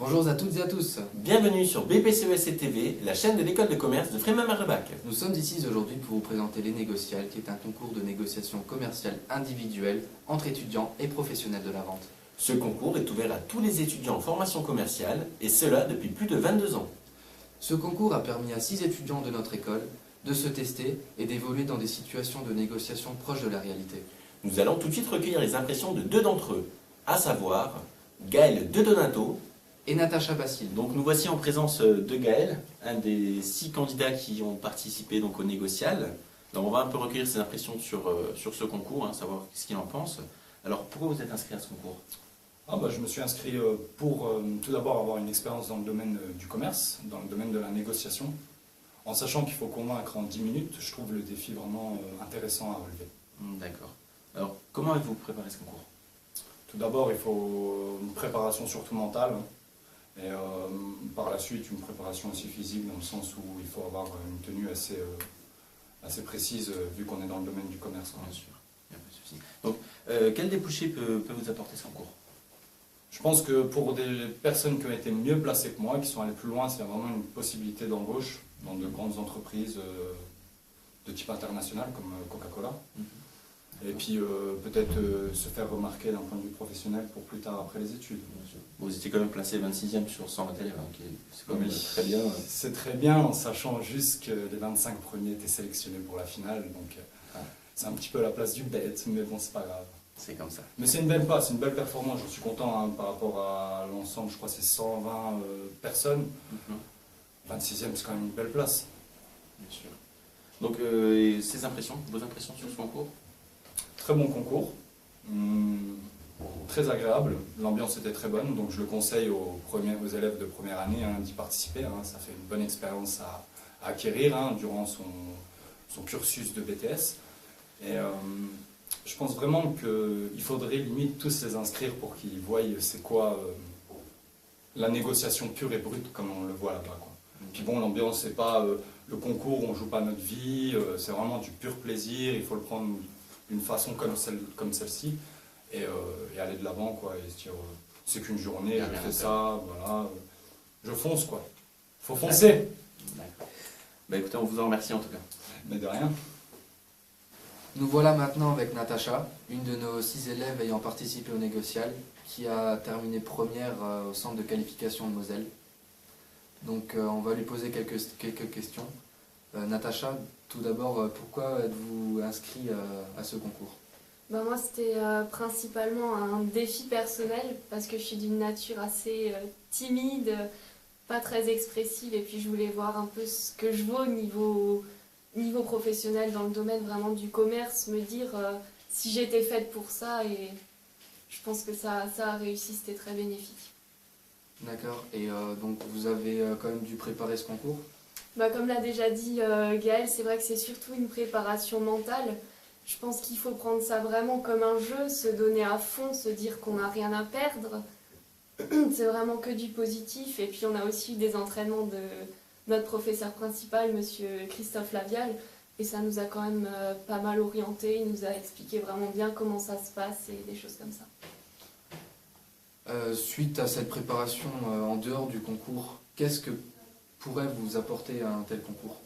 Bonjour à toutes et à tous. Bienvenue sur BPCES TV, la chaîne de l'école de commerce de Frémin-Marebach. Nous sommes ici aujourd'hui pour vous présenter les Négociales, qui est un concours de négociation commerciale individuelle entre étudiants et professionnels de la vente. Ce concours est ouvert à tous les étudiants en formation commerciale, et cela depuis plus de 22 ans. Ce concours a permis à 6 étudiants de notre école de se tester et d'évoluer dans des situations de négociation proches de la réalité. Nous allons tout de suite recueillir les impressions de deux d'entre eux, à savoir Gaël de Donato. Et Natacha Basile. Donc nous voici en présence de Gaël, un des 6 candidats qui ont participé donc au Négocial. Donc on va un peu recueillir ses impressions sur ce concours, savoir ce qu'il en pense. Alors pourquoi vous êtes inscrit à ce concours? Je me suis inscrit pour tout d'abord avoir une expérience dans le domaine du commerce, dans le domaine de la négociation, en sachant qu'il faut convaincre en 10 minutes. Je trouve le défi vraiment intéressant à relever. D'accord. Alors comment avez-vous préparé ce concours? Tout d'abord, il faut une préparation surtout mentale, et par la suite une préparation aussi physique, dans le sens où il faut avoir une tenue assez précise vu qu'on est dans le domaine du commerce. Bien sûr, il n'y a pas de souci. Donc quel débouché peut vous apporter ce concours? Je pense que pour des personnes qui ont été mieux placées que moi, qui sont allées plus loin, c'est vraiment une possibilité d'embauche dans de grandes entreprises de type international comme Coca-Cola. Et puis peut-être se faire remarquer d'un point de vue professionnel pour plus tard après les études. Vous étiez quand même placé 26e sur 120 élèves, c'est quand même très bien. C'est très bien, en sachant juste que les 25 premiers étaient sélectionnés pour la finale, donc c'est un petit peu la place du bête, mais bon, c'est pas grave. C'est comme ça. Mais c'est une belle place, une belle performance, j'en suis content par rapport à l'ensemble, je crois que c'est 120 personnes. 26e, c'est quand même une belle place. Bien sûr. Donc, vos impressions sur ce concours? Très bon concours, très agréable, l'ambiance était très bonne, donc je le conseille aux élèves de première année d'y participer. Ça fait une bonne expérience à acquérir durant son cursus de BTS. Et je pense vraiment qu'il faudrait limite tous les inscrire pour qu'ils voient c'est quoi la négociation pure et brute comme on le voit là-bas. Puis bon, l'ambiance, c'est pas le concours, on joue pas notre vie, c'est vraiment du pur plaisir, il faut le prendre d'une façon comme celle-ci et aller de l'avant, et se dire c'est qu'une journée, je fais ça, voilà, je fonce, faut foncer. D'accord. Écoutez, on vous en remercie en tout cas. Mais de rien. Nous voilà maintenant avec Natacha, une de nos 6 élèves ayant participé au Négocial, qui a terminé première au centre de qualification de Moselle. Donc on va lui poser quelques questions. Natacha, tout d'abord, pourquoi êtes-vous inscrit à ce concours? Moi, c'était principalement un défi personnel, parce que je suis d'une nature assez timide, pas très expressive, et puis je voulais voir un peu ce que je vaux au niveau professionnel dans le domaine vraiment du commerce, me dire si j'étais faite pour ça, et je pense que ça a réussi, c'était très bénéfique. D'accord, et donc vous avez quand même dû préparer ce concours? Comme l'a déjà dit Gaël, c'est vrai que c'est surtout une préparation mentale. Je pense qu'il faut prendre ça vraiment comme un jeu, se donner à fond, se dire qu'on n'a rien à perdre. C'est vraiment que du positif. Et puis on a aussi eu des entraînements de notre professeur principal, monsieur Christophe Lavial, et ça nous a quand même pas mal orienté. Il nous a expliqué vraiment bien comment ça se passe et des choses comme ça. Suite à cette préparation en dehors du concours, qu'est-ce que pourrait vous apporter un tel concours?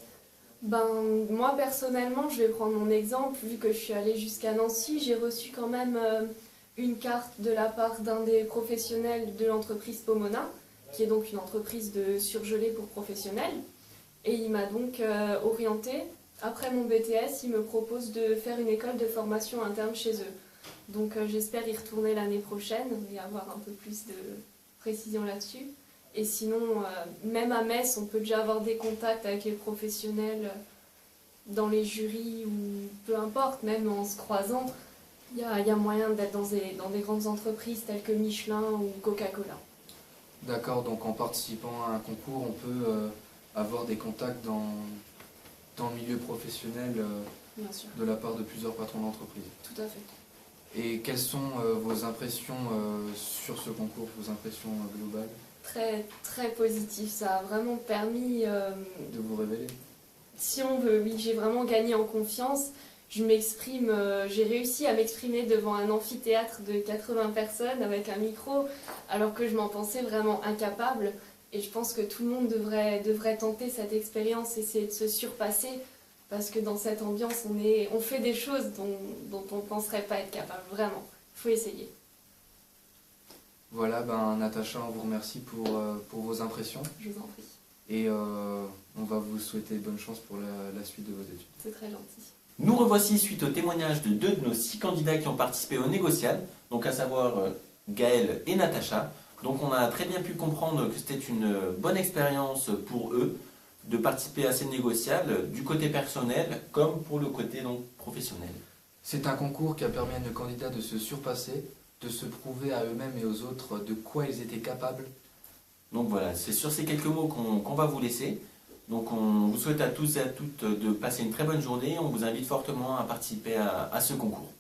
Moi personnellement, je vais prendre mon exemple, vu que je suis allée jusqu'à Nancy, j'ai reçu quand même une carte de la part d'un des professionnels de l'entreprise Pomona, qui est donc une entreprise de surgelés pour professionnels, et il m'a donc orientée. Après mon BTS, il me propose de faire une école de formation interne chez eux. Donc j'espère y retourner l'année prochaine et avoir un peu plus de précision là-dessus. Et sinon, même à Metz, on peut déjà avoir des contacts avec les professionnels dans les jurys ou peu importe, même en se croisant, il y a moyen d'être dans des grandes entreprises telles que Michelin ou Coca-Cola. D'accord, donc en participant à un concours, on peut avoir des contacts dans le milieu professionnel Bien sûr. de la part de plusieurs patrons d'entreprise. Tout à fait. Et quelles sont vos impressions sur ce concours, vos impressions globales? Très, très positif, ça a vraiment permis de vous révéler? Si on veut, oui, j'ai vraiment gagné en confiance. je m'exprime, j'ai réussi à m'exprimer devant un amphithéâtre de 80 personnes avec un micro, alors que je m'en pensais vraiment incapable. Et je pense que tout le monde devrait tenter cette expérience, essayer de se surpasser, parce que dans cette ambiance, on fait des choses dont on ne penserait pas être capable, vraiment. Il faut essayer. Voilà, Natacha, on vous remercie pour vos impressions. Je vous en prie. Et on va vous souhaiter bonne chance pour la suite de vos études. C'est très gentil. Nous revoici suite au témoignage de 2 de nos 6 candidats qui ont participé au négocial, donc à savoir Gaël et Natacha. Donc on a très bien pu comprendre que c'était une bonne expérience pour eux de participer à ces négociables, du côté personnel comme pour le côté donc, professionnel. C'est un concours qui a permis à nos candidats de se surpasser, de se prouver à eux-mêmes et aux autres de quoi ils étaient capables. Donc voilà, c'est sur ces quelques mots qu'on va vous laisser. Donc on vous souhaite à tous et à toutes de passer une très bonne journée. On vous invite fortement à participer à ce concours.